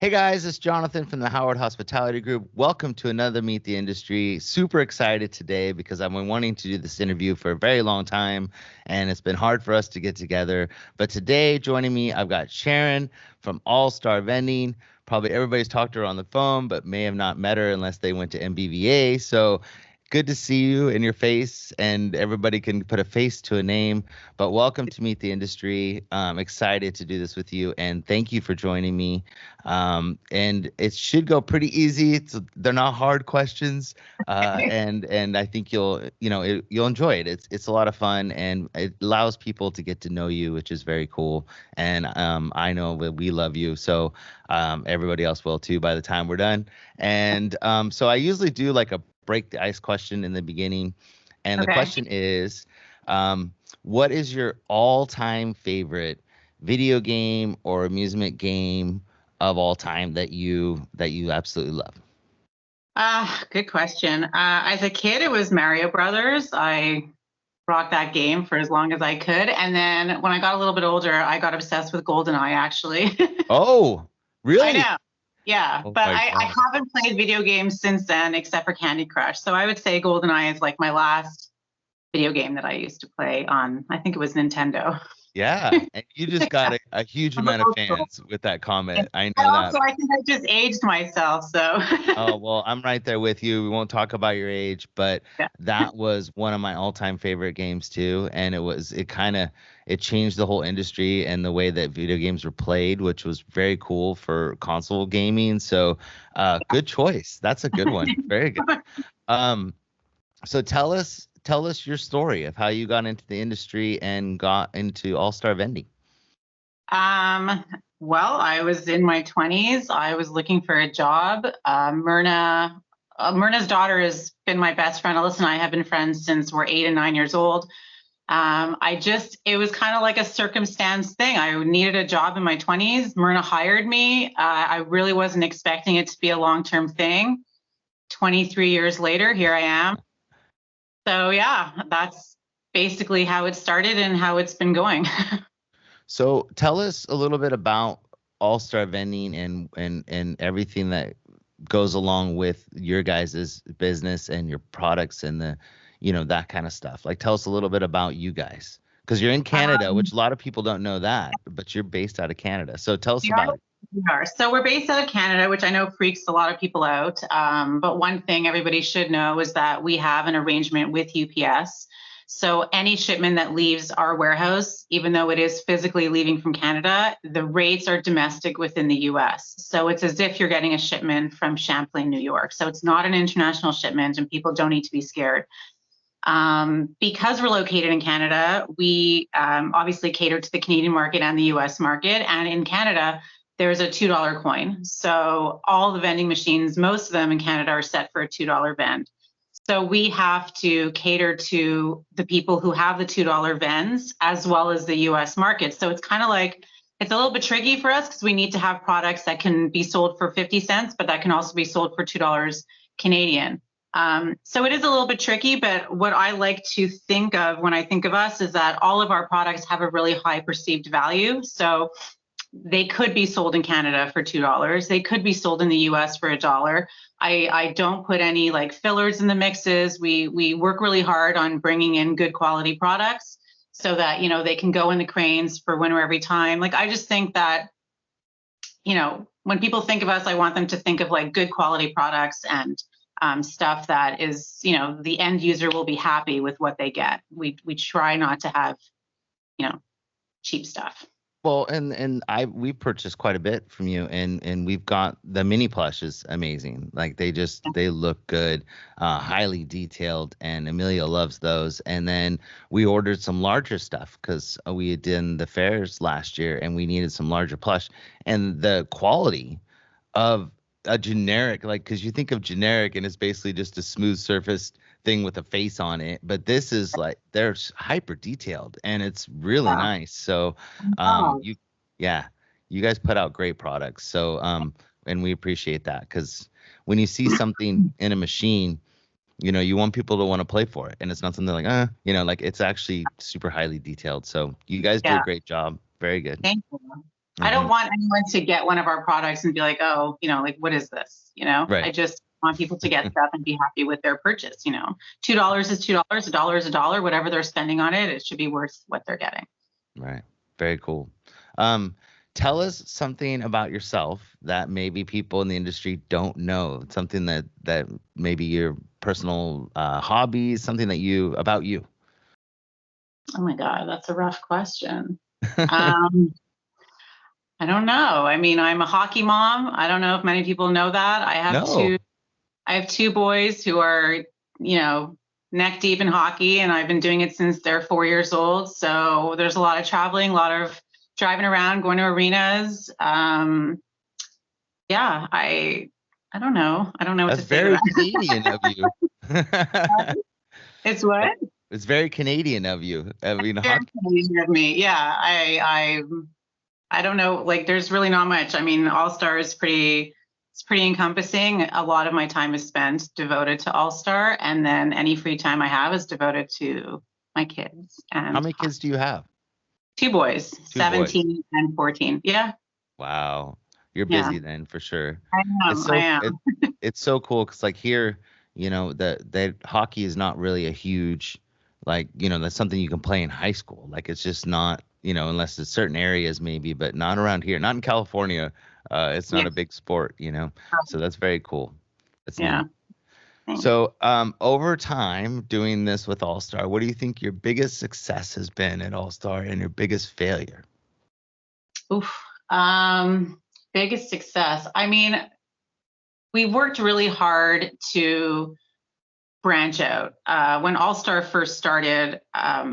Hey guys, it's Jonathan from the Howard Hospitality Group. Welcome to another Meet the Industry. Super excited today because I've been wanting to do this interview for a very long time and it's been hard for us to get together. But today, joining me, I've got Sharon from All Star Vending. Probably everybody's talked to her on the phone, but may have not met her unless they went to MBVA. So good to see you in your face, and everybody can put a face to a name. But welcome to Meet the Industry. I'm excited to do this with you, and thank you for joining me. And it should go pretty easy. They're not hard questions, and I think you'll enjoy it. It's a lot of fun, and it allows people to get to know you, which is very cool. And I know that we love you, so everybody else will too by the time we're done. And so I usually do like a break the ice question in the beginning, and the Okay. question is, what is your all-time favorite video game or amusement game of all time that you absolutely love? Good question. As a kid, it was Mario Brothers. I rocked that game for as long as I could. And then when I got a little bit older, I got obsessed with GoldenEye, actually. Oh, I really? know. Yeah. Oh But my I God. haven't played video games since then, except for Candy Crush. So I would say GoldenEye is like my last video game that I used to play on, I think it was Nintendo. Yeah, and you just got a huge I'm amount of old school. fans with that comment. I And know that. also, I think I just aged myself. So, Oh, well, I'm right there with you. We won't talk about your age, but yeah. that was one of my all-time favorite games too. And it changed the whole industry and the way that video games were played, which was very cool for console gaming. So, good choice. That's a good one. Very good. Um, so tell us your story of how you got into the industry and got into All-Star Vending. Um, well, I was in my 20s. I was looking for a job. Myrna's daughter has been my best friend. Alyssa and I have been friends since we're 8 and 9 years old. It was kind of like a circumstance thing. I needed a job in my 20s. Myrna hired me. I really wasn't expecting it to be a long-term thing. 23 years later, here I am. So yeah, that's basically how it started and how it's been going. So tell us a little bit about All Star Vending and everything that goes along with your guys' business and your products and that kind of stuff. Like tell us a little bit about you guys. Because you're in Canada, which a lot of people don't know that, but you're based out of Canada. So tell us We are. about it. We are. So we're based out of Canada, which I know freaks a lot of people out. But one thing everybody should know is that we have an arrangement with UPS. So any shipment that leaves our warehouse, even though it is physically leaving from Canada, the rates are domestic within the US. So it's as if you're getting a shipment from Champlain, New York. So it's not an international shipment, and people don't need to be scared. Because we're located in Canada, we obviously cater to the Canadian market and the US market. And in Canada, there's a $2 coin. So all the vending machines, most of them in Canada, are set for a $2 vend. So we have to cater to the people who have the $2 vends as well as the US market. So it's kind of like, it's a little bit tricky for us because we need to have products that can be sold for 50 cents, but that can also be sold for $2 Canadian. So it is a little bit tricky, but what I like to think of when I think of us is that all of our products have a really high perceived value. So they could be sold in Canada for $2. They could be sold in the US for $1. I don't put any like fillers in the mixes. We work really hard on bringing in good quality products so that, they can go in the cranes for winter every time. Like, I just think that, when people think of us, I want them to think of like good quality products and stuff that is, the end user will be happy with what they get. We try not to have, cheap stuff. Well, and we purchased quite a bit from you, and we've got the mini plush is amazing. Like they look good, highly detailed, and Amelia loves those. And then we ordered some larger stuff because we had done the fairs last year, and we needed some larger plush. And the quality of a generic, like, because you think of generic and it's basically just a smooth surfaced thing with a face on it, but this is like they're hyper detailed and it's really Yeah. nice. So Oh, you yeah, you guys put out great products. So and we appreciate that because when you see something in a machine, you want people to want to play for it, and it's not something like like it's actually super highly detailed. So you guys do a yeah. great job. Very good. Thank you. I don't want anyone to get one of our products and be like, oh, like, what is this? Right. I just want people to get stuff and be happy with their purchase. $2 is $2, $1 is $1, whatever they're spending on it, it should be worth what they're getting. Right. Very cool. Tell us something about yourself that maybe people in the industry don't know. Something that maybe your personal hobbies, something that about you. Oh my God, that's a rough question. I don't know. I mean, I'm a hockey mom. I don't know if many people know that. I have two boys who are, neck deep in hockey, and I've been doing it since they're 4 years old. So there's a lot of traveling, a lot of driving around, going to arenas. Yeah, I don't know. I don't know what to say to that. That's very Canadian of you. It's what? It's very Canadian of you. I mean, very Canadian of me. Yeah, I don't know. Like, there's really not much. I mean, All-Star is pretty encompassing. A lot of my time is spent devoted to All-Star, and then any free time I have is devoted to my kids. And how many kids do you have? 2 boys, 17 and 14. Yeah. Wow. You're busy then, for sure. I am. It's so cool because, like, here, that hockey is not really a huge, like, that's something you can play in high school. Like, it's just not, unless it's certain areas maybe, but not around here, not in California. It's not a big sport, so that's very cool. That's neat. So over time doing this with All-Star, what do you think your biggest success has been at All-Star and your biggest failure? Biggest success. I mean, we worked really hard to branch out. When All-Star first started,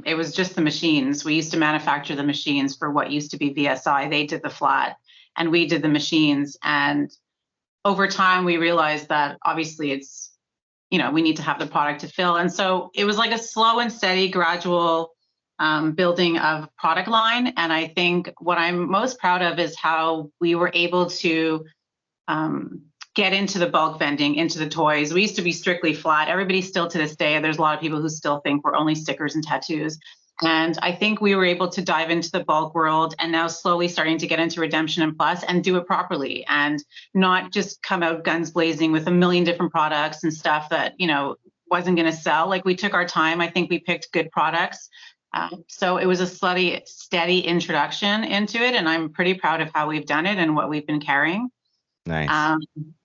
it was just the machines. We used to manufacture the machines for what used to be VSI. They did the flat and we did the machines. And over time, we realized that obviously it's, we need to have the product to fill. And so it was like a slow and steady, gradual building of product line. And I think what I'm most proud of is how we were able to get into the bulk vending, into the toys. We used to be strictly flat. Everybody still to this day, there's a lot of people who still think we're only stickers and tattoos. And I think we were able to dive into the bulk world and now slowly starting to get into Redemption and Plus and do it properly and not just come out guns blazing with a million different products and stuff that, wasn't going to sell. Like, we took our time. I think we picked good products. So it was a steady introduction into it. And I'm pretty proud of how we've done it and what we've been carrying. Nice.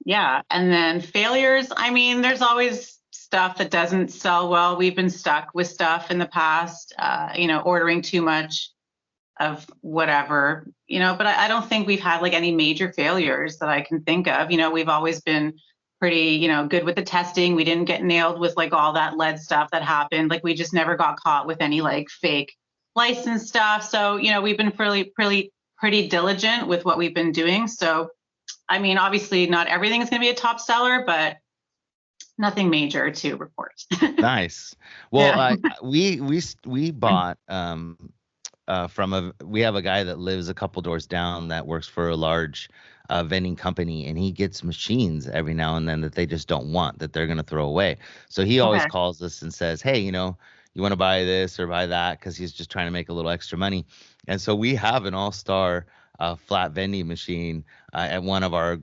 Yeah. And then failures. I mean, there's always stuff that doesn't sell well. We've been stuck with stuff in the past, ordering too much of whatever, but I don't think we've had like any major failures that I can think of. We've always been pretty, good with the testing. We didn't get nailed with like all that lead stuff that happened. Like, we just never got caught with any like fake license stuff. So, we've been pretty diligent with what we've been doing. So, I mean, obviously not everything is going to be a top seller, but nothing major to report. Nice. Well, we bought we have a guy that lives a couple doors down that works for a large vending company, and he gets machines every now and then that they just don't want, that they're going to throw away. So he always calls us and says, hey, you want to buy this or buy that, because he's just trying to make a little extra money. And so we have an All-Star flat vending machine at one of our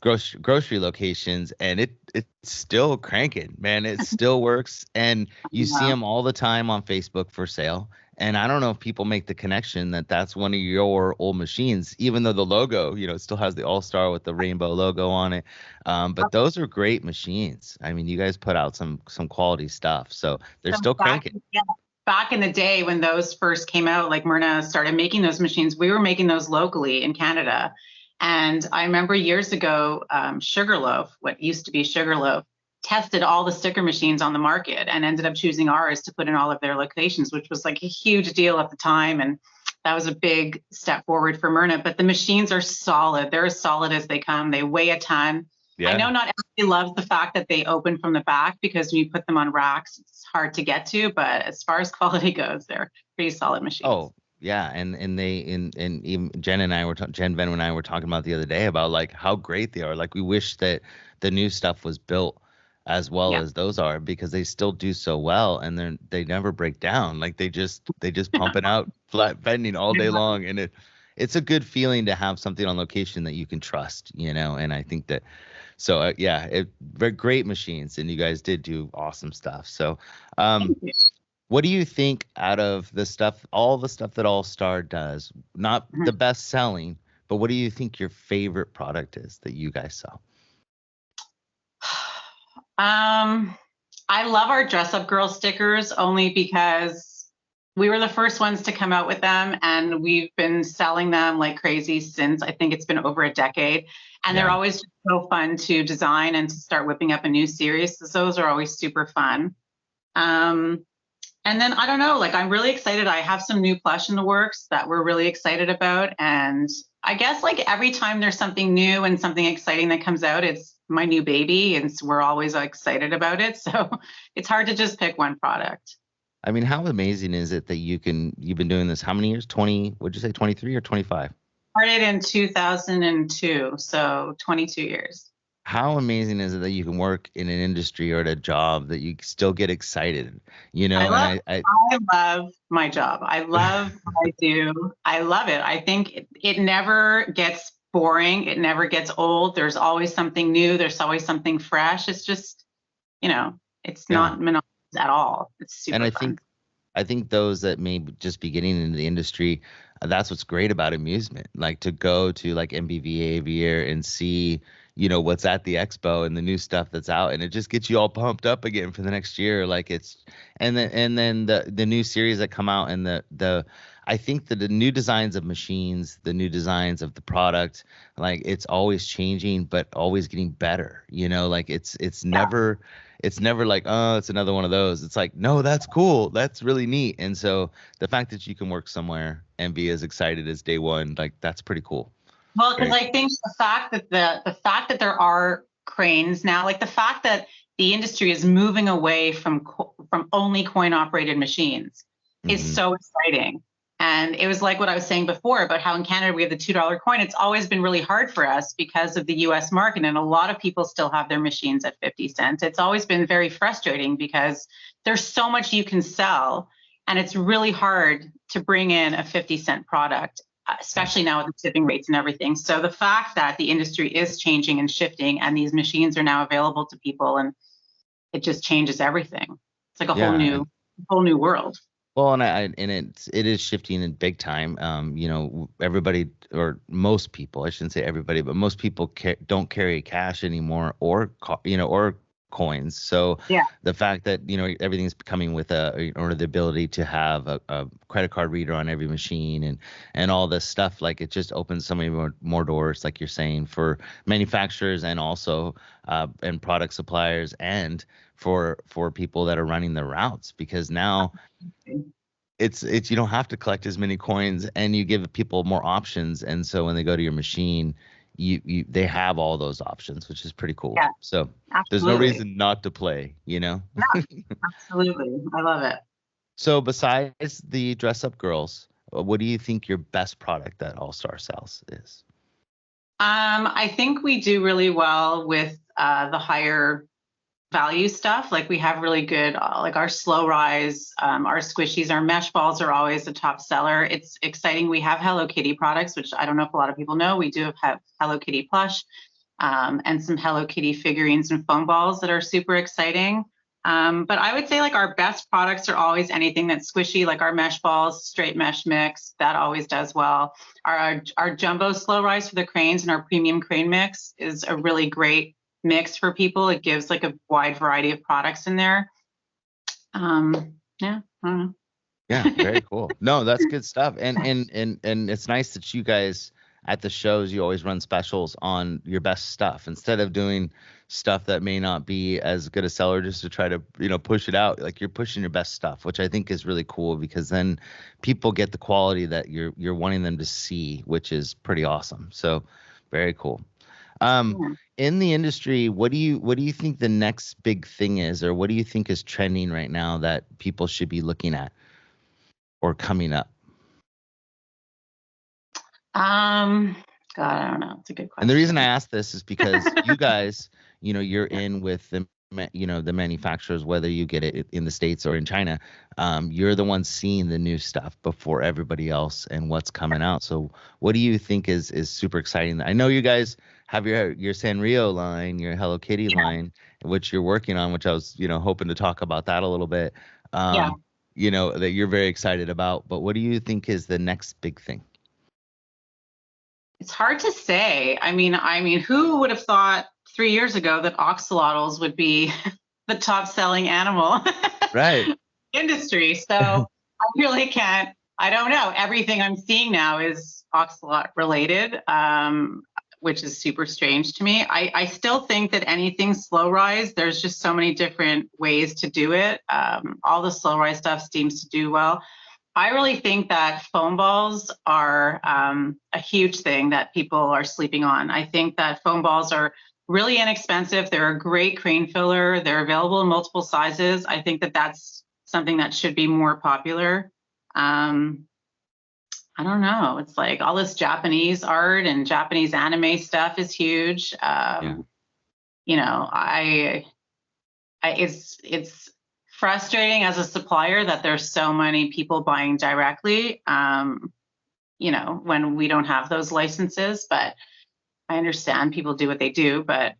grocery locations, and it's still cranking, man. It still works, and you see them all the time on Facebook for sale. And I don't know if people make the connection that that's one of your old machines, even though the logo, it still has the All-Star with the rainbow logo on it. But those are great machines. I mean, you guys put out some quality stuff, so they're still cranking. Yeah. Back in the day when those first came out, like Myrna started making those machines, we were making those locally in Canada. And I remember years ago, Sugarloaf, what used to be Sugarloaf, tested all the sticker machines on the market and ended up choosing ours to put in all of their locations, which was like a huge deal at the time. And that was a big step forward for Myrna. But the machines are solid. They're as solid as they come. They weigh a ton. Yeah. I know not everybody loves the fact that they open from the back, because when you put them on racks, it's hard to get to. But as far as quality goes, they're pretty solid machines. Oh, yeah. And even Jen Venn and I were talking about the other day about like how great they are. Like, we wish that the new stuff was built as well Yeah. as those are, because they still do so well, and they never break down. Like they just pump it out flat vending all day long, and it's a good feeling to have something on location that you can trust, and I think that so yeah, very great machines, and you guys did do awesome stuff. So what do you think out of the stuff, all the stuff that All Star does, not Mhm. the best selling, but what do you think your favorite product is that you guys sell? I love our dress up girl stickers only because we were the first ones to come out with them, and we've been selling them like crazy since, I think it's been over a decade. And they're Yeah. always just so fun to design and to start whipping up a new series. So those are always super fun. Um, and then I don't know, like I'm really excited. I have some new plush in the works that we're really excited about. And I guess like every time there's something new and something exciting that comes out, it's my new baby, and we're always excited about it. So it's hard to just pick one product. I mean, how amazing is it that you've been doing this how many years? 20, what'd you say, 23 or 25? Started in 2002, so 22 years. How amazing is it that you can work in an industry or at a job that you still get excited, I and love I love my job. I love what I do. I love it. I think it never gets boring. It never gets old. There's always something new. There's always something fresh. It's just, it's yeah. not monotonous at all. It's And super I fun. think those that may just be getting into the industry, that's what's great about amusement. Like to go to like MBVA every year and see, what's at the expo and the new stuff that's out, and it just gets you all pumped up again for the next year. Like and then the new series that come out, and the I think that the new designs of machines, the new designs of the product, like it's always changing, but always getting better. Like it's never like, oh, it's another one of those. It's like, no, that's cool. That's really neat. And so the fact that you can work somewhere and be as excited as day one, like that's pretty cool. Well, because Very I think the fact that the fact that there are cranes now, like the fact that the industry is moving away from only coin operated machines is hmm so exciting. And it was like what I was saying before about how in Canada we have the $2 coin. It's always been really hard for us because of the US market, and a lot of people still have their machines at 50 cents. It's always been very frustrating because there's so much you can sell, and it's really hard to bring in a 50-cent product, Yeah. especially now with the tipping rates and everything. So the fact that the industry is changing and shifting, and these machines are now available to people, and it just changes everything. It's like a Yeah. whole new world. Well, and it is shifting in big time. Everybody, or most people, I shouldn't say everybody, but most people don't carry cash anymore, or coins. So Yeah. the fact that everything's coming with or the ability to have a credit card reader on every machine, and all this stuff, like it just opens so many more doors, like you're saying, for manufacturers, and also and product suppliers, and for people that are running the routes, because now it's you don't have to collect as many coins, and you give people more options, and so when they go to your machine, they have all those options, which is pretty cool. Yeah, So there's no absolutely. reason not to play. Yeah, absolutely. I love it. So besides the dress up girls, what do you think your best product that All Star sells is? I think we do really well with the higher value stuff. Like we have really good, like our slow rise, our squishies, our mesh balls are always a top seller. It's exciting. We have Hello Kitty products, which I don't know if a lot of people know. We do have Hello Kitty plush, and some Hello Kitty figurines and foam balls that are super exciting. But I would say like our best products are always anything that's squishy, like our mesh balls, straight mesh mix, that always does well. Our jumbo slow rise for the cranes and our premium crane mix is a really great mix for people. It gives like a wide variety of products in there. Yeah, I don't know. Yeah, very cool. No, that's good stuff. And it's nice that you guys at the shows, you always run specials on your best stuff instead of doing stuff that may not be as good a seller, just to try to, push it out. Like you're pushing your best stuff, which I think is really cool, because then people get the quality that you're wanting them to see, which is pretty awesome. So very cool. Yeah. In the industry, what do you think the next big thing is, or what do you think is trending right now that people should be looking at or coming up? God, I don't know. It's a good And the reason I question. ask this is because you guys, you're in with the the manufacturers, whether you get it in the States or in China, you're the one seeing the new stuff before everybody else and what's coming out. So what do you think is super exciting? I know you guys have your Sanrio line, your Hello Kitty line, which you're working on, which I was, hoping to talk about that a little bit. Yeah. That you're very excited about. But what do you think is the next big thing? It's hard to say. I mean, who would have thought 3 years ago that oxalotls would be the top selling animal Right. industry? So I really can't. I don't know. Everything I'm seeing now is oxalot related, which is super strange to me. I still think that anything slow rise, there's just so many different ways to do it. All the slow rise stuff seems to do well. I really think that foam balls are a huge thing that people are sleeping on. I think that foam balls are really inexpensive. They're a great crane filler. They're available in multiple sizes. I think that that's something that should be more popular. I don't know. It's like all this Japanese art and Japanese anime stuff is huge. It's frustrating as a supplier that there's so many people buying directly, when we don't have those licenses. But I understand people do what they do. But,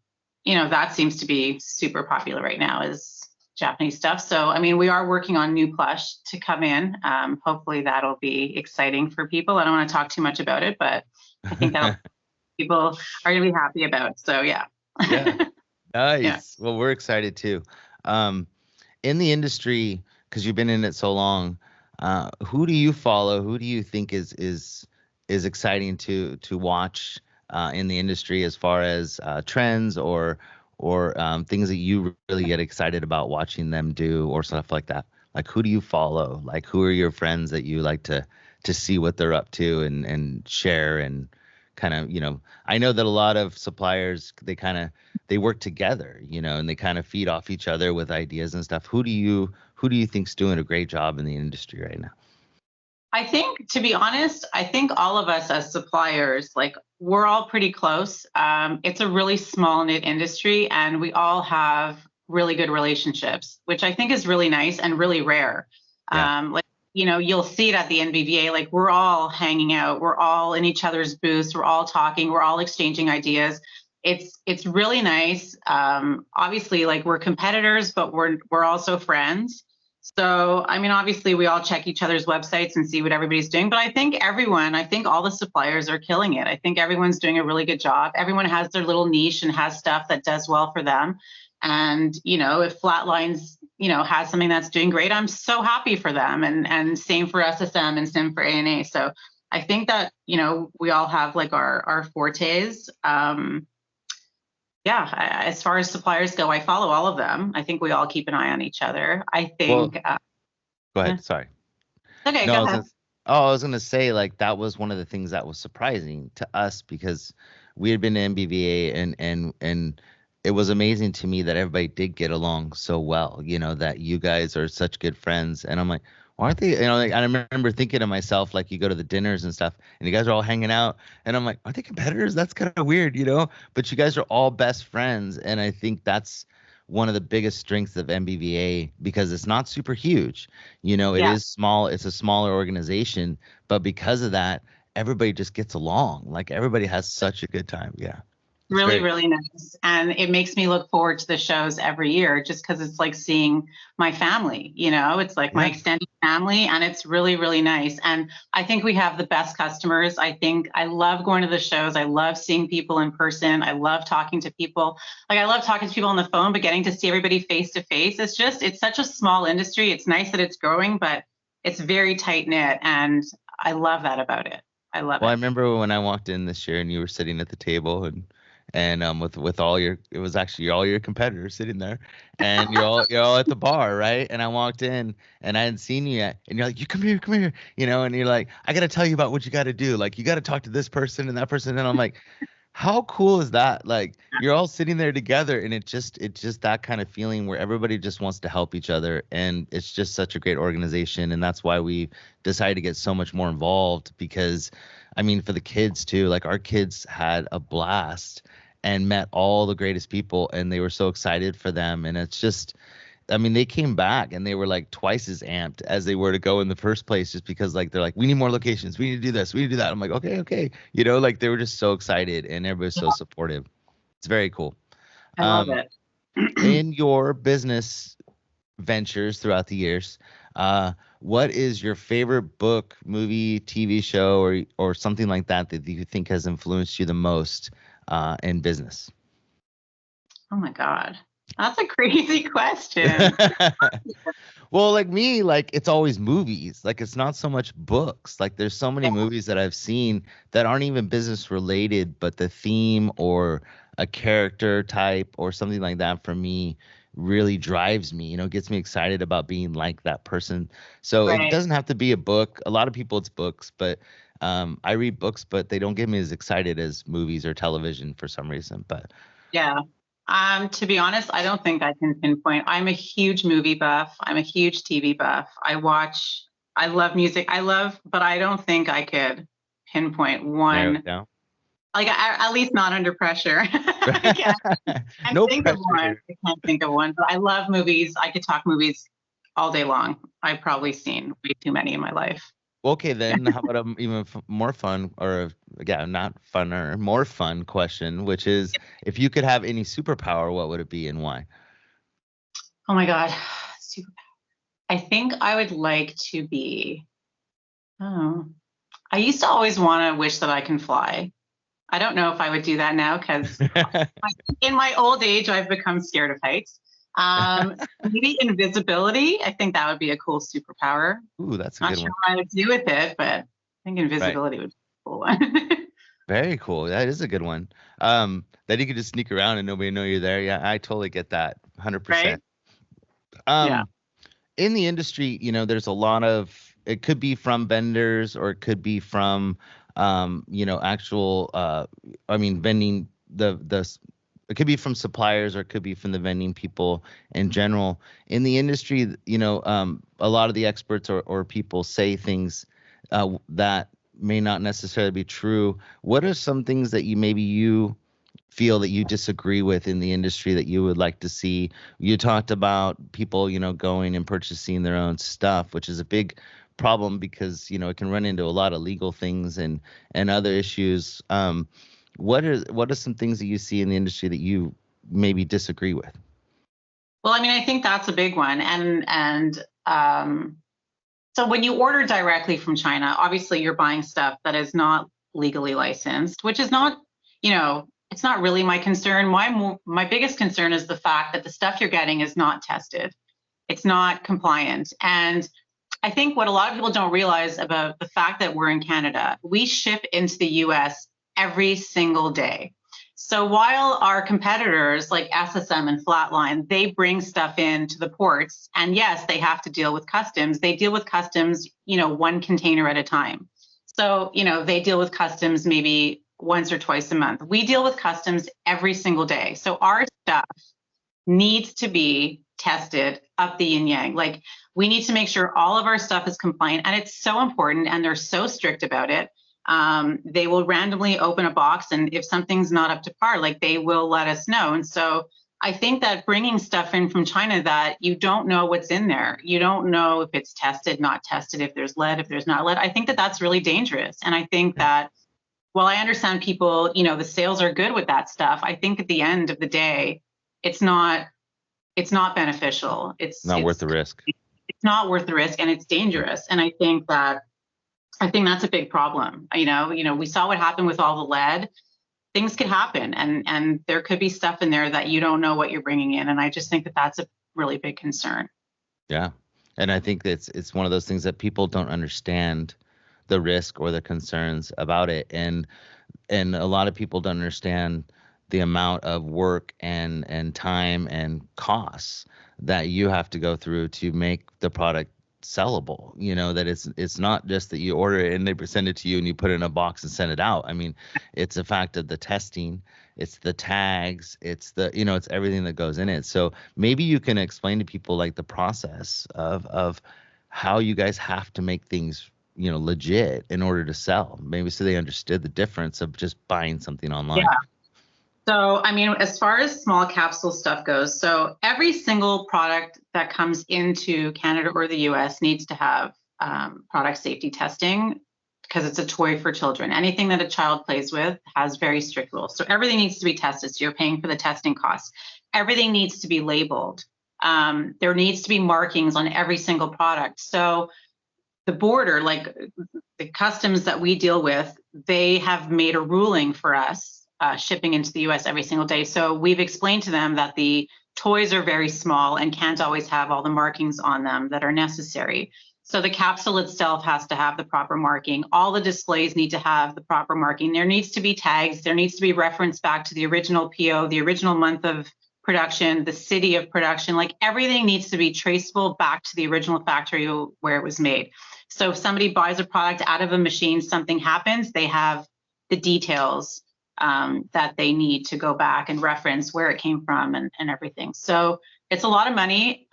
that seems to be super popular right now is Japanese stuff. So, I mean, we are working on new plush to come in. Hopefully that'll be exciting for people. I don't want to talk too much about it, but I think that people are going to be happy about. So, yeah. Yeah. Nice. Yeah. Well, we're excited too. In the industry, because you've been in it so long, who do you follow? Who do you think is exciting to watch in the industry as far as trends or things that you really get excited about watching them do or stuff like that? Like, who do you follow? Like, who are your friends that you like to see what they're up to and share and kind of, I know that a lot of suppliers, they work together, and they kind of feed off each other with ideas and stuff. Who do you think's doing a great job in the industry right now? I think, to be honest, I think all of us as suppliers, like, we're all pretty close. It's a really small knit industry and we all have really good relationships, which I think is really nice and really rare. Yeah. You'll see it at the NBVA, like, we're all hanging out, we're all in each other's booths, we're all talking, we're all exchanging ideas. It's really nice. Obviously, like, we're competitors, but we're also friends. So, I mean, obviously we all check each other's websites and see what everybody's doing, but I think all the suppliers are killing it. I think everyone's doing a really good job. Everyone has their little niche and has stuff that does well for them. And, if Flatlines, has something that's doing great, I'm so happy for them. And same for SSM and same for ANA. So I think that, we all have like our fortes. As far as suppliers go, I follow all of them. I think we all keep an eye on each other. I think. Go ahead. Sorry. Okay, No, go ahead. I was gonna say, like, that was one of the things that was surprising to us because we had been to MBVA and it was amazing to me that everybody did get along so well. That you guys are such good friends, and I'm like, why aren't they? Like, I remember thinking to myself, like, you go to the dinners and stuff, and you guys are all hanging out, and I'm like, aren't they competitors? That's kind of weird, But you guys are all best friends, and I think that's one of the biggest strengths of MBVA because it's not super huge. It is small. It's a smaller organization, but because of that, everybody just gets along. Like, everybody has such a good time. Yeah. Really, really nice. And it makes me look forward to the shows every year just because it's like seeing my family, it's like my extended family, and it's really, really nice. And I think we have the best customers. I think I love going to the shows. I love seeing people in person. I love talking to people. Like, I love talking to people on the phone, but getting to see everybody face to face, it's such a small industry. It's nice that it's growing, but it's very tight knit. And I love that about it. I love it. Well, I remember when I walked in this year and you were sitting at the table and with all it was actually all your competitors sitting there, and you're all at the bar, right? And I walked in and I hadn't seen you yet, and you're like, you come here, and you're like, I gotta tell you about what you got to do, like, you got to talk to this person and that person, and I'm like, how cool is that? Like, you're all sitting there together, and it's just that kind of feeling where everybody just wants to help each other, and it's just such a great organization, and that's why we decided to get so much more involved because, I mean, for the kids too, like, our kids had a blast. and met all the greatest people, and they were so excited for them. And it's just, I mean, they came back and they were like twice as amped as they were to go in the first place, just because like they're like, we need more locations, we need to do this, we need to do that. I'm like, okay, like they were just so excited, and everybody's so supportive. It's very cool. I love it. In your business ventures throughout the years, what is your favorite book, movie, TV show, or something like that that you think has influenced you the most in business? Oh my God. That's a crazy question. Well, like me, like it's always movies. Like it's not so much books. Like there's so many movies that I've seen that aren't even business related, but the theme or a character type or something like that for me really drives me, gets me excited about being like that person. So it doesn't have to be a book. A lot of people it's books, but I read books, but they don't get me as excited as movies or television for some reason. But yeah. To be honest, I don't think I can pinpoint. I'm a huge movie buff. I'm a huge TV buff. I love music. But I don't think I could pinpoint one. Like at least not under pressure. I can't think of one, but I love movies. I could talk movies all day long. I've probably seen way too many in my life. Okay, then how about even more fun, or not funner, more fun question, which is, if you could have any superpower, what would it be and why? Oh my God, superpower. I think I would like to be. I used to always want to wish that I can fly. I don't know if I would do that now because in my old age, I've become scared of heights. Maybe invisibility. I think that would be a cool superpower. Ooh, that's a good one. Not sure what I would do with it, but I think invisibility would be a cool one. Very cool. That is a good one. That you could just sneak around and nobody know you're there. Yeah, I totally get that. 100%. Yeah. In the industry, there's a lot of, it could be from vendors or it could be from actual vending, it could be from suppliers or it could be from the vending people in general. In the industry, a lot of the experts or people say things that may not necessarily be true. What are some things that you feel that you disagree with in the industry that you would like to see? You talked about people, going and purchasing their own stuff, which is a big problem because, it can run into a lot of legal things and other issues. What are some things that you see in the industry that you maybe disagree with? Well, I mean, I think that's a big one. So when you order directly from China, obviously you're buying stuff that is not legally licensed, which is not, it's not really my concern. My biggest concern is the fact that the stuff you're getting is not tested. It's not compliant. And I think what a lot of people don't realize about the fact that we're in Canada, we ship into the US every single day. So while our competitors like SSM and Flatline, they bring stuff into the ports, and yes, they have to deal with customs. They deal with customs, one container at a time. So, they deal with customs maybe once or twice a month. We deal with customs every single day. So our stuff needs to be tested up the yin yang. Like we need to make sure all of our stuff is compliant, and it's so important, and they're so strict about it. They will randomly open a box, and if something's not up to par, like they will let us know. And so I think that bringing stuff in from China that you don't know what's in there, you don't know if it's tested, not tested, if there's lead, if there's not lead, I think that that's really dangerous. And I think that while I understand people, the sales are good with that stuff, I think at the end of the day, it's not beneficial. It's not worth the risk. It's not worth the risk, and it's dangerous. And I think that's a big problem. We saw what happened with all the lead. Things could happen, and there could be stuff in there that you don't know what you're bringing in. And I just think that that's a really big concern. Yeah. And I think that it's one of those things that people don't understand the risk or the concerns about it. And a lot of people don't understand the amount of work and time and costs that you have to go through to make the product sellable. That it's not just that you order it and they send it to you and you put it in a box and send it out. I mean, it's a fact of the testing, it's the tags, it's it's everything that goes in it. So maybe you can explain to people like the process of how you guys have to make things legit in order to sell, maybe so they understood the difference of just buying something online. So, I mean, as far as small capsule stuff goes, so every single product that comes into Canada or the US needs to have product safety testing because it's a toy for children. Anything that a child plays with has very strict rules. So everything needs to be tested. So you're paying for the testing costs. Everything needs to be labeled. There needs to be markings on every single product. So the border, like the customs that we deal with, they have made a ruling for us shipping into the US every single day. So we've explained to them that the toys are very small and can't always have all the markings on them that are necessary. So the capsule itself has to have the proper marking. All the displays need to have the proper marking. There needs to be tags. There needs to be reference back to the original PO, the original month of production, the city of production. Like everything needs to be traceable back to the original factory where it was made. So if somebody buys a product out of a machine, something happens, they have the details that they need to go back and reference where it came from and everything. So it's a lot of money.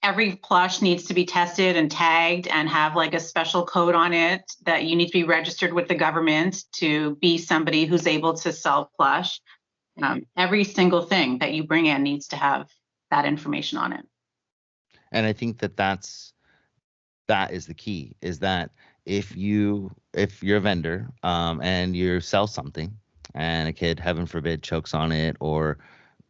Every plush needs to be tested and tagged and have like a special code on it that you need to be registered with the government to be somebody who's able to sell plush. Every single thing that you bring in needs to have that information on it. And I think that is the key, is that if you're a vendor and you sell something and a kid, heaven forbid, chokes on it or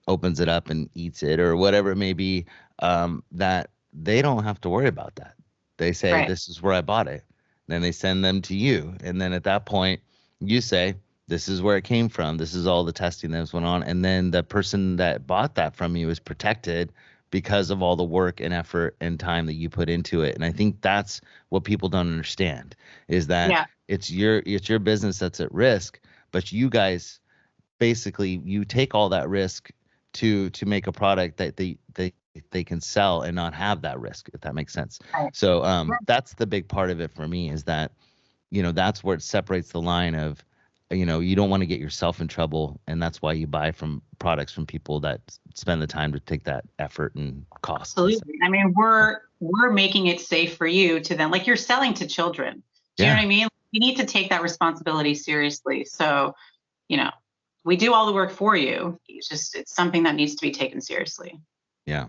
opens it up and eats it or whatever it may be, that they don't have to worry about that. They say, right, this is where I bought it. Then they send them to you. And then at that point, you say, this is where it came from. This is all the testing that went on. And then the person that bought that from you is protected because of all the work and effort and time that you put into it. And I think that's what people don't understand, is that it's your business that's at risk, but you guys basically, you take all that risk to make a product that they can sell and not have that risk, if that makes sense. Right. So that's the big part of it for me, is that, that's where it separates the line of, you don't want to get yourself in trouble, and that's why you buy from products from people that spend the time to take that effort and cost. Absolutely. I mean, we're making it safe for you to then, like, you're selling to children. Do you know what I mean? You need to take that responsibility seriously. So, we do all the work for you. It's something that needs to be taken seriously. Yeah.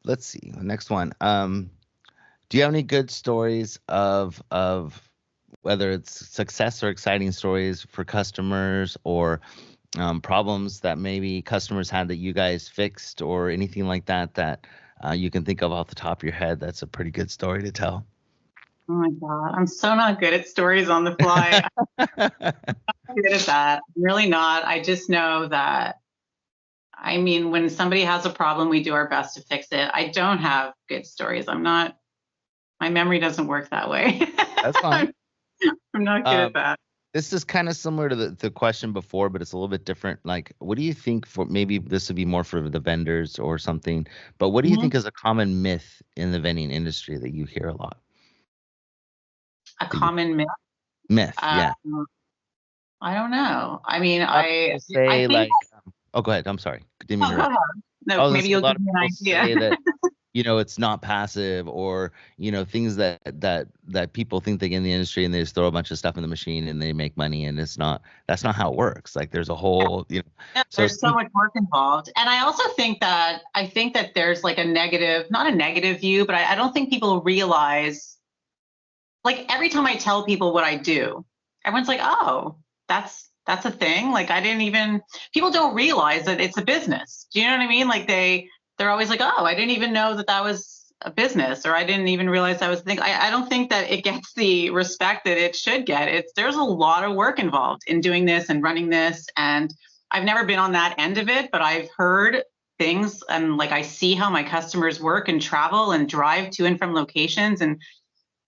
Let's see. The next one. Do you have any good stories of whether it's success or exciting stories for customers, or problems that maybe customers had that you guys fixed, or anything like that you can think of off the top of your head? That's a pretty good story to tell. Oh my God, I'm so not good at stories on the fly. I'm not good at that. I'm really not. I just know that, I mean, when somebody has a problem, we do our best to fix it. I don't have good stories. My memory doesn't work that way. That's fine. I'm not good at that. This is kind of similar to the question before, but it's a little bit different. Like, what do you think, for maybe this would be more for the vendors or something, but what do you think is a common myth in the vending industry that you hear a lot? A common myth? Yeah. I don't know. I mean, I think, like, go ahead. I'm sorry. Didn't mean to interrupt. No, maybe you'll give me an idea. That, it's not passive, or, things that people think they get in the industry, and they just throw a bunch of stuff in the machine and they make money, and that's not how it works. Like, there's a whole, there's so much work involved. And I also think that there's like not a negative view, but I don't think people realize, like, every time I tell people what I do, everyone's like, oh, that's a thing. Like, people don't realize that it's a business. Do you know what I mean? Like, they're always like, oh, I didn't even know that was a business, or I didn't even realize that was a thing. I don't think that it gets the respect that it should get. There's a lot of work involved in doing this and running this. And I've never been on that end of it, but I've heard things, and like, I see how my customers work and travel and drive to and from locations, and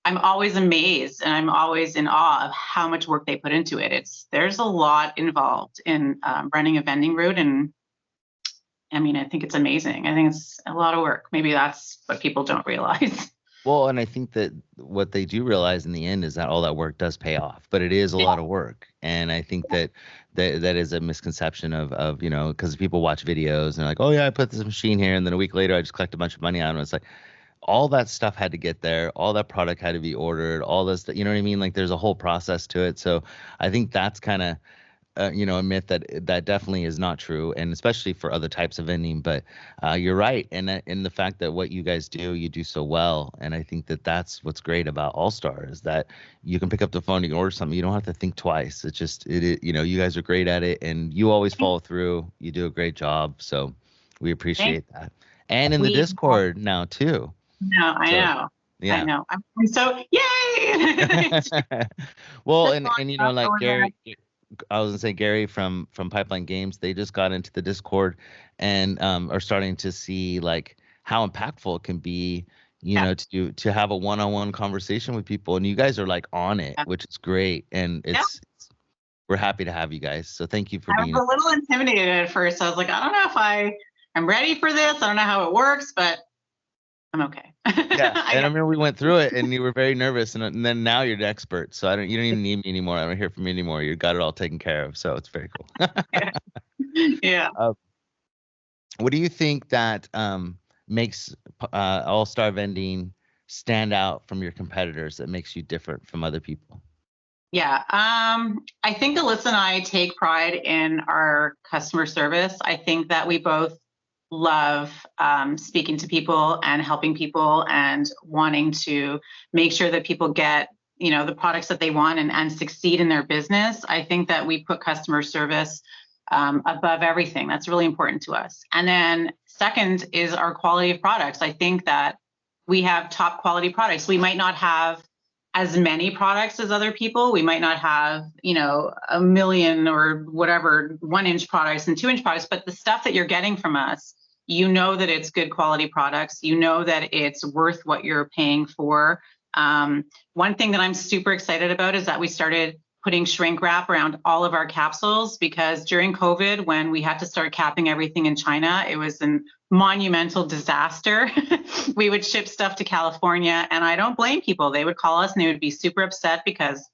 I'm always amazed, and I'm always in awe of how much work they put into it. There's a lot involved in running a vending route, and I mean, I think it's amazing. I think it's a lot of work. Maybe that's what people don't realize. Well, and I think that what they do realize in the end is that all that work does pay off, but it is a lot of work. And I think that is a misconception of because people watch videos and they're like, oh yeah, I put this machine here, and then a week later I just collect a bunch of money out of it. It's like, all that stuff had to get there, all that product had to be ordered, all this, you know what I mean? Like there's a whole process to it. So I think that's kind of a myth that definitely is not true, and especially for other types of vending. But you're right, and in the fact that what you guys do, you do so well, and I think that that's what's great about All Star is that you can pick up the phone, you can order something, you don't have to think twice. It's just you guys are great at it, and you always follow through. You do a great job, so we appreciate that. And in the Discord now too. No, I know. Yeah. I know. I'm so yay. Well, and like Gary. I was gonna say Gary from Pipeline Games, they just got into the Discord and are starting to see like how impactful it can be, to have a one-on-one conversation with people, and you guys are like on it, which is great, and we're happy to have you guys. So thank you for being. I was a little intimidated at first. I was like, I don't know if I'm ready for this. I don't know how it works, but I'm okay. Yeah, and I remember we went through it, and you were very nervous, and then now you're the expert. So you don't even need me anymore. I don't hear from you anymore. You got it all taken care of. So it's very cool. Yeah. What do you think that makes All Star Vending stand out from your competitors? That makes you different from other people? Yeah, I think Alyssa and I take pride in our customer service. I think that we both love speaking to people and helping people and wanting to make sure that people get the products that they want and succeed in their business. I think that we put customer service above everything. That's really important to us. And then second is our quality of products. I think that we have top quality products. We might not have as many products as other people. We might not have, a million or whatever 1-inch products and 2-inch products, but the stuff that you're getting from us, that it's good quality products, that it's worth what you're paying for. One thing that I'm super excited about is that we started putting shrink wrap around all of our capsules, because during COVID, when we had to start capping everything in China, it was a monumental disaster. We would ship stuff to California, and I don't blame people. They would call us and they would be super upset because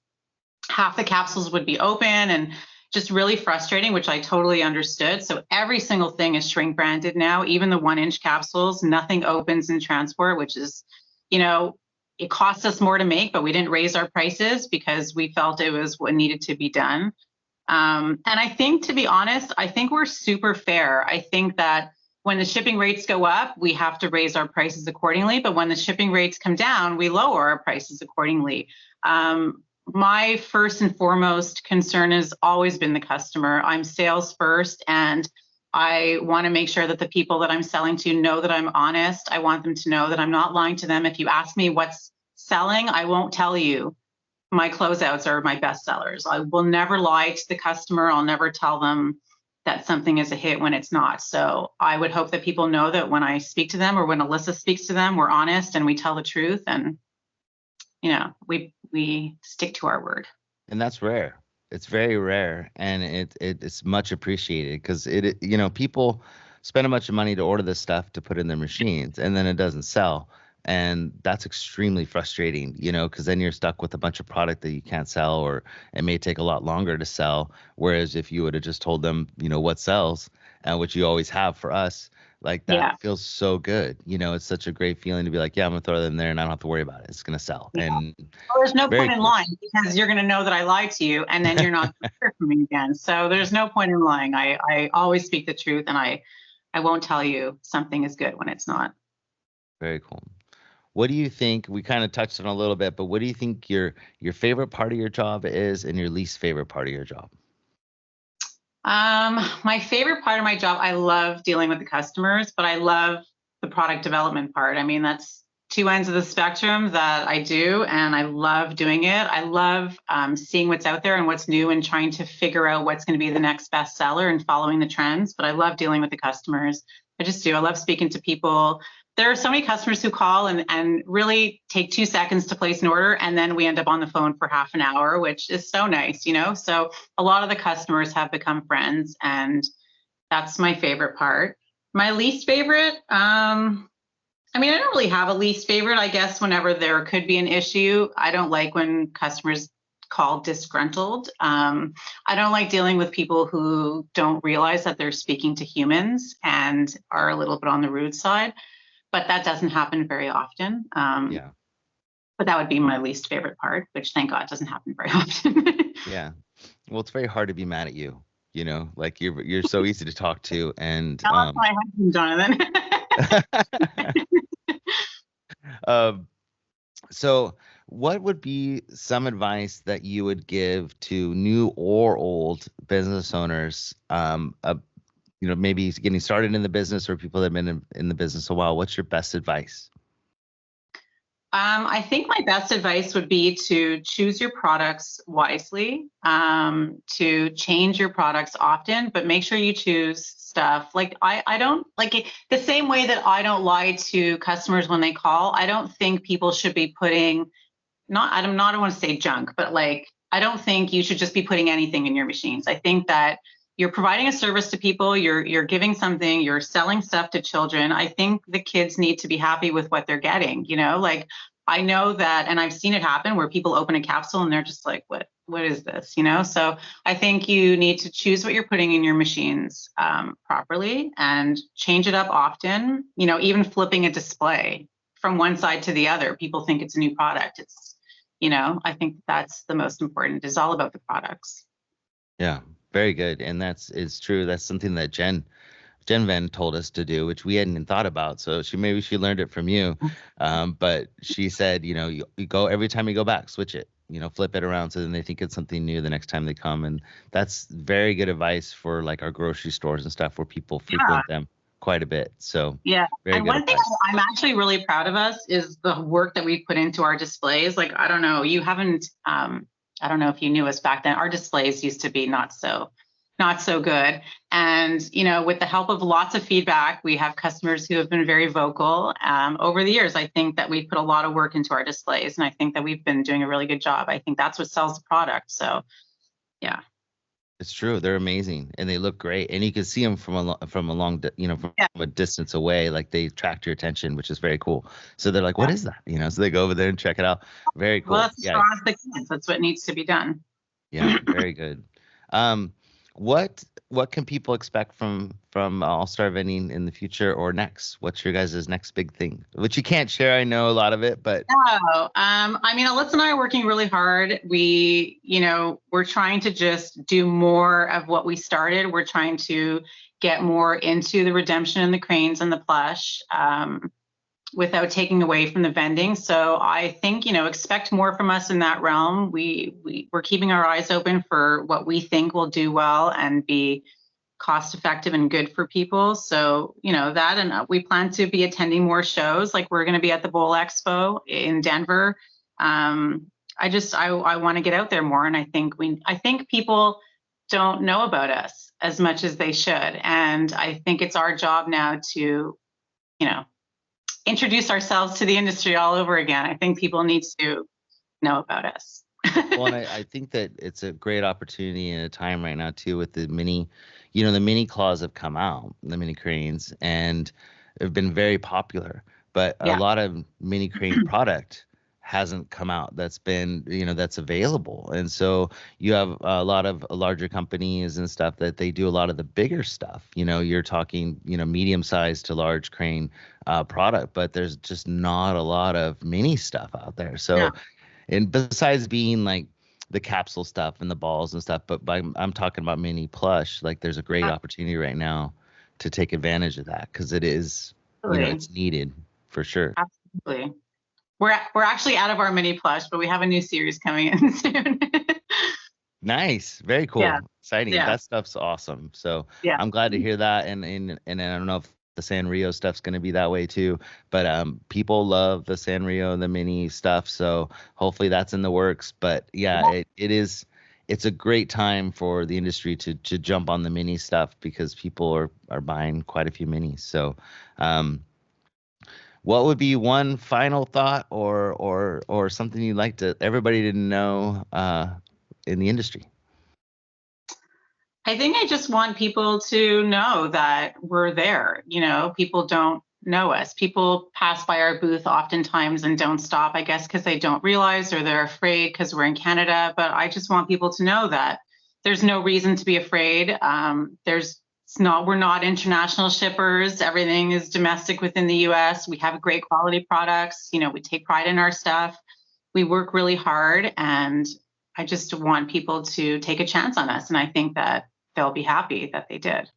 half the capsules would be open and just really frustrating, which I totally understood. So every single thing is shrink branded now, even the 1-inch capsules, nothing opens in transport, which is, it cost us more to make, but we didn't raise our prices because we felt it was what needed to be done. And I think, to be honest, I think we're super fair. I think that when the shipping rates go up, we have to raise our prices accordingly. But when the shipping rates come down, we lower our prices accordingly. My first and foremost concern has always been the customer. I'm sales first, and I want to make sure that the people that I'm selling to know that I'm honest. I want them to know that I'm not lying to them. If you ask me what's selling, I won't tell you my closeouts are my best sellers. I will never lie to the customer. I'll never tell them that something is a hit when it's not. So I would hope that people know that when I speak to them or when Alyssa speaks to them, we're honest and we tell the truth, and we stick to our word. And that's rare. It's very rare, and it's much appreciated, because people spend a bunch of money to order this stuff to put in their machines, and then it doesn't sell, and that's extremely frustrating, because then you're stuck with a bunch of product that you can't sell, or it may take a lot longer to sell. Whereas if you would have just told them, what sells, and which you always have for us, like that feels so good. It's such a great feeling to be like, yeah, I'm gonna throw them there and I don't have to worry about it. It's gonna sell. Yeah. And there's no point in lying, because you're gonna know that I lied to you, and then you're not gonna hear from me again. So there's no point in lying. I always speak the truth, and I won't tell you something is good when it's not. Very cool. What do you think? We kind of touched on a little bit, but what do you think your favorite part of your job is, and your least favorite part of your job? My favorite part of my job, I love dealing with the customers, but I love the product development part. I mean, that's two ends of the spectrum that I do, and I love doing it. I love seeing what's out there and what's new and trying to figure out what's going to be the next best seller and following the trends. But I love dealing with the customers. I just do. I love speaking to people. There are so many customers who call and really take 2 seconds to place an order, and then we end up on the phone for half an hour, which is so nice, So a lot of the customers have become friends, and that's my favorite part. My least favorite, I don't really have a least favorite. I guess whenever there could be an issue, I don't like when customers call disgruntled. I don't like dealing with people who don't realize that they're speaking to humans and are a little bit on the rude side. but that doesn't happen very often. Yeah. But that would be my least favorite part, which thank God doesn't happen very often. Yeah. Well, it's very hard to be mad at you, like you're so easy to talk to. And Tell us my husband, Jonathan. um so what would be some advice that you would give to new or old business owners, maybe getting started in the business or people that have been in the business a while? What's your best advice? I think my best advice would be to choose your products wisely, to change your products often, but make sure you choose stuff. Like I don't like it, the same way that I don't lie to customers when they call. I don't think people should be putting, I don't want to say junk, but like, I don't think you should just be putting anything in your machines. I think that you're providing a service to people, you're giving something, you're selling stuff to children. I think the kids need to be happy with what they're getting, like I know that, and I've seen it happen where people open a capsule and they're just like, what is this? So I think you need to choose what you're putting in your machines properly and change it up often, even flipping a display from one side to the other. People think it's a new product. It's, I think that's the most important. It's all about the products. Yeah, very good. And it's true. That's something that Jen Van told us to do, which we hadn't even thought about. So maybe she learned it from you. But she said, you go every time you go back, switch it, flip it around so then they think it's something new the next time they come. And that's very good advice for like our grocery stores and stuff where people frequent them quite a bit. So yeah. And one thing I'm actually really proud of us is the work that we put into our displays. Like, I don't know, I don't know if you knew us back then. Our displays used to be not so good. And, with the help of lots of feedback, we have customers who have been very vocal over the years. I think that we've put a lot of work into our displays, and I think that we've been doing a really good job. I think that's what sells the product. So, yeah. It's true. They're amazing and they look great. And you can see them from a distance away. Like they attract your attention, which is very cool. So they're like, what is that? So they go over there and check it out. Very cool. Well, that's what needs to be done. Yeah, very good. What can people expect from All Star Vending in the future or next? What's your guys' next big thing? Which you can't share. I know a lot of it, but Alyssa and I are working really hard. We're trying to just do more of what we started. We're trying to get more into the redemption and the cranes and the plush. Without taking away from the vending. So I think, expect more from us in that realm. We're keeping our eyes open for what we think will do well and be cost effective and good for people. So, that, and we plan to be attending more shows. Like we're going to be at the Bowl Expo in Denver. I want to get out there more. And I think people don't know about us as much as they should. And I think it's our job now to, introduce ourselves to the industry all over again. I think people need to know about us. Well, and I think that it's a great opportunity in a time right now too with the mini, the mini claws have come out, the mini cranes, and have been very popular. But a lot of mini crane product hasn't come out that's been, that's available. And so you have a lot of larger companies and stuff that they do a lot of the bigger stuff. You're talking, medium sized to large crane product, but there's just not a lot of mini stuff out there. So, and besides being like the capsule stuff and the balls and stuff, but I'm talking about mini plush, like there's a great opportunity right now to take advantage of that because it is, it's needed for sure. Absolutely. We're actually out of our mini plush, but we have a new series coming in soon. Nice. Very cool. Yeah. Exciting. Yeah. That stuff's awesome. So I'm glad to hear that. And I don't know if the Sanrio stuff's going to be that way too, but people love the Sanrio, the mini stuff. So hopefully that's in the works. But it's a great time for the industry to jump on the mini stuff because people are buying quite a few minis. So, what would be one final thought or something you'd like everybody to know in the industry? I think I just want people to know that we're there. People don't know us. People pass by our booth oftentimes and don't stop, I guess, because they don't realize or they're afraid because we're in Canada. But I just want people to know that there's no reason to be afraid. There's we're not international shippers. Everything is domestic within the US. We have great quality products. You know, we take pride in our stuff. We work really hard, and I just want people to take a chance on us. And I think that they'll be happy that they did.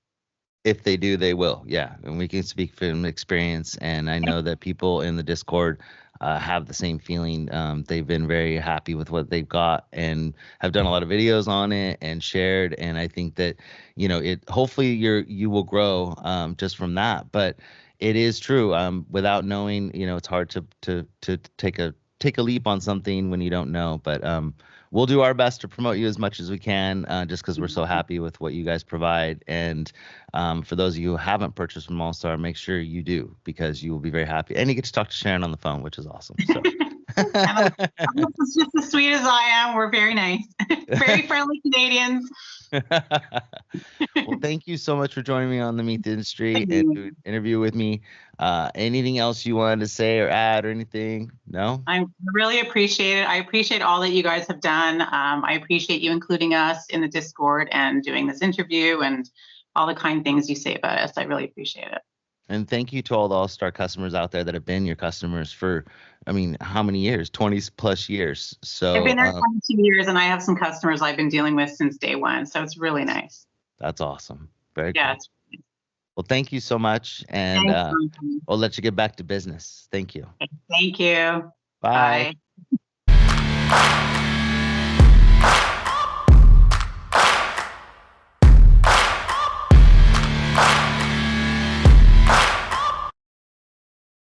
If they do, they will. Yeah. And we can speak from experience. And I know that people in the Discord have the same feeling. They've been very happy with what they've got and have done a lot of videos on it and shared. And I think that, you know, hopefully you will grow just from that. But it is true. Without knowing, you know, it's hard to take a leap on something when you don't know. But we'll do our best to promote you as much as we can, just because we're so happy with what you guys provide. And for those of you who haven't purchased from All-Star, make sure you do, because you will be very happy. And you get to talk to Sharon on the phone, which is awesome. So. It's just as sweet as I am. We're very nice, very friendly Canadians. Well, thank you so much for joining me on the Meet the Industry and doing an interview with me. Anything else you wanted to say or add or anything? No? I really appreciate it. I appreciate all that you guys have done. I appreciate you including us in the Discord and doing this interview and all the kind things you say about us. I really appreciate it. And thank you to all the All-Star customers out there that have been your customers for, I mean, how many years? 20 plus years. So I've been there 22 years, and I have some customers I've been dealing with since day one. So it's really nice. That's awesome. Very cool. Well, thank you so much. And we'll let you get back to business. Thank you. Thank you. Bye.